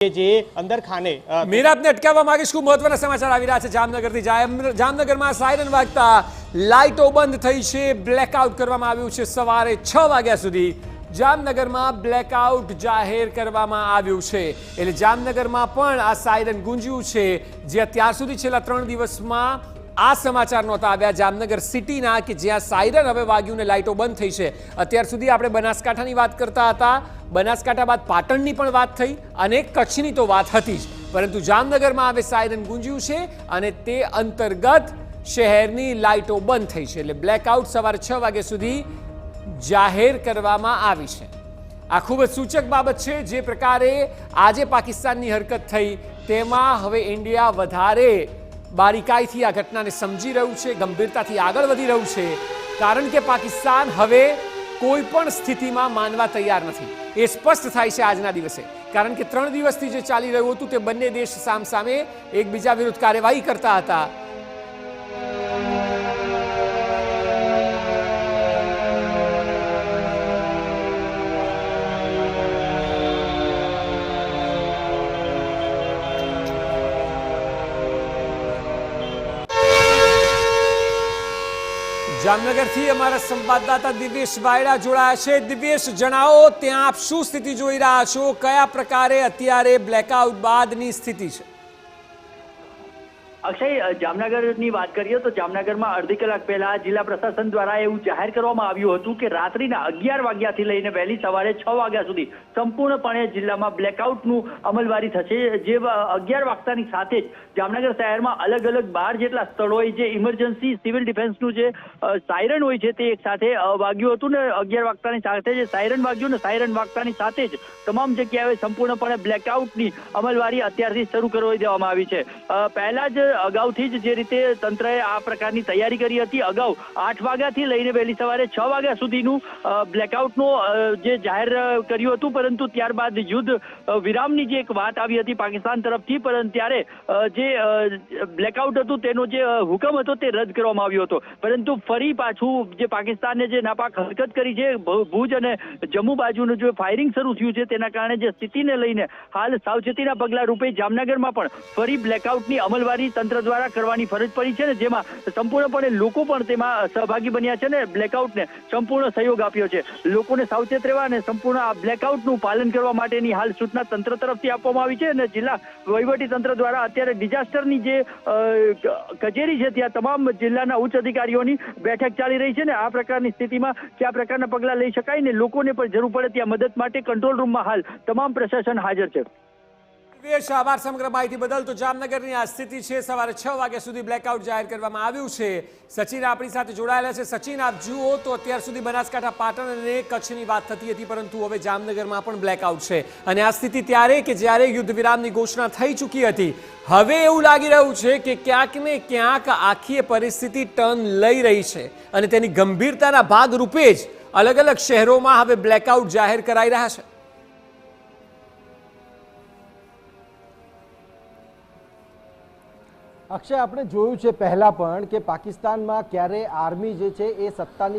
અંદર ખાને મેં આપને અટકાવવા માંગીશ ખૂબ મહત્વના સમાચાર આવી રહ્યા છે જામનગરથી જામનગરમાં સાયરન વાગતા લાઇટો બંધ થઈ છે બ્લેકઆઉટ કરવામાં આવ્યું છે સવારે 6 વાગ્યા સુધી જામનગરમાં બ્લેકઆઉટ જાહેર કરવામાં આવ્યું છે એટલે જામનગરમાં પણ આ સાયરન ગુંજ્યું છે જે અત્યાર સુધી છેલ્લા 3 દિવસમાં આ સમાચાર નહોતા આવ્યા જામનગર સિટીના કે જ્યાં સાયરન હવે વાગ્યું ને લાઇટો બંધ થઈ છે અત્યાર સુધી આપણે બનાસકાંઠાની વાત કરતા હતા બનાસકાંઠા બાદ પાટણની પણ વાત થઈ અને કચ્છની તો વાત હતી જ પરંતુ જામનગરમાં હવે સાયરન ગુંજ્યું છે અને તે અંતર્ગત શહેરની લાઇટો બંધ થઈ છે એટલે બ્લેકઆઉટ સવારે 6 વાગ્યા સુધી જાહેર કરવામાં આવી છે આ ખૂબ જ સૂચક બાબત છે જે પ્રકારે આજે પાકિસ્તાનની હરકત થઈ તેમાં હવે ઇન્ડિયા વધારે બારીકાઈથી આ ઘટનાને સમજી રહ્યું છે ગંભીરતાથી આગળ વધી રહ્યું છે કારણ કે પાકિસ્તાન હવે કોઈ પણ સ્થિતિમાં માનવા તૈયાર નથી એ સ્પષ્ટ થાય છે આજના દિવસે કારણ કે 3 દિવસથી જે ચાલી રહ્યું હતું તે બંને દેશ સામસામે એકબીજા વિરુદ્ધ કાર્યવાહી કરતા હતા જામનગરથી અમારા સંવાદદાતા દિવ્યેશ વાયડા જોડાયા છે દિવ્યેશ જણાવો ત્યાં આપ શું સ્થિતિ જોઈ રહ્યા છો કયા પ્રકારે અત્યારે બ્લેકઆઉટ બાદની સ્થિતિ છે અક્ષય જામનગરની વાત કરીએ તો જામનગરમાં અડધી કલાક પહેલા જિલ્લા પ્રશાસન દ્વારા એવું જાહેર કરવામાં આવ્યું હતું કે રાત્રિના 11 વાગ્યાથી લઈને વહેલી સવારે 6 વાગ્યા સુધી સંપૂર્ણપણે જિલ્લામાં બ્લેકઆઉટનું અમલવારી થશે જે 11 વાગતાની સાથે જ જામનગર શહેરમાં અલગ અલગ 12 જેટલા સ્થળોએ જે ઇમરજન્સી સિવિલ ડિફેન્સનું જે સાયરન હોય છે તે એક સાથે વાગ્યું હતું ને 11 વાગતાની સાથે જે સાયરન વાગ્યું ને સાયરન વાગતાની સાથે જ તમામ જગ્યાએ સંપૂર્ણપણે બ્લેકઆઉટની અમલવારી અત્યારથી શરૂ કરી દેવામાં આવી છે પહેલા જ અગાઉથી જ જે રીતે તંત્રએ આ પ્રકારની તૈયારી કરી હતી અગાઉ 8 વાગ્યાથી લઈને વહેલી સવારે 6 વાગ્યા સુધીનું બ્લેકઆઉટનું જે જાહેર કર્યું હતું પરંતુ ત્યારબાદ યુદ્ધ વિરામની જે એક વાત આવી હતી પાકિસ્તાન તરફથી પરંતુ ત્યારે જે બ્લેકઆઉટ હતું તેનો જે હુકમ હતો તે રદ કરવામાં આવ્યો હતો પરંતુ ફરી પાછું જે પાકિસ્તાને જે નાપાક હરકત કરી છે ભુજ અને જમ્મુ બાજુનું જે ફાયરિંગ શરૂ થયું છે તેના કારણે જે સ્થિતિને લઈને હાલ સાવચેતીના પગલા રૂપે જામનગરમાં પણ ફરી બ્લેકઆઉટની અમલવારી તંત્ર દ્વારા કરવાની ફરજ પડી છે ને જેમાં સંપૂર્ણપણે લોકો પણ તેમાં સહભાગી બન્યા છે ને બ્લેકઆઉટને સંપૂર્ણ સહયોગ આપ્યો છે લોકોને સાવચેત રહેવા અને સંપૂર્ણ આ બ્લેકઆઉટનું પાલન કરવા માટેની હાલ સૂચના તંત્ર તરફથી આપવામાં આવી છે અને જિલ્લા વહીવટી તંત્ર દ્વારા અત્યારે ડિઝાસ્ટરની જે કચેરી છે ત્યાં તમામ જિલ્લાના ઉચ્ચ અધિકારીઓની બેઠક ચાલી રહી છે ને આ પ્રકારની સ્થિતિમાં કયા પ્રકારના પગલાં લઈ શકાય ને લોકોને પણ જરૂર પડે ત્યાં મદદ માટે કંટ્રોલ રૂમમાં હાલ તમામ પ્રશાસન હાજર છે દિવ્યેશ આભાર સમગ્ર માહિતી બદલ તો જામનગરની આ સ્થિતિ છે સવારે 6 વાગ્યા સુધી બ્લેકઆઉટ જાહેર કરવામાં આવ્યું છે સચિન આપણી સાથે જોડાયેલા છે સચિન આપ જુઓ તો અત્યાર સુધી બનાસકાંઠા પાટણ અને કચ્છની વાત થતી હતી પરંતુ હવે જામનગરમાં પણ બ્લેકઆઉટ છે અને આ સ્થિતિ ત્યારે કે જ્યારે યુદ્ધ વિરામની ઘોષણા થઈ ચૂકી હતી હવે એવું લાગી રહ્યું છે કે ક્યાંક ને ક્યાંક આખી પરિસ્થિતિ ટર્ન લઈ રહી છે અને તેની ગંભીરતાના ભાગરૂપે જ અલગ અલગ શહેરોમાં હવે બ્લેકઆઉટ જાહેર કરાઈ રહ્યા છે અક્ષય આપણે જોયું છે પહેલા પણ કે પાકિસ્તાનમાં ક્યારે આર્મી જે છે એ સત્તાની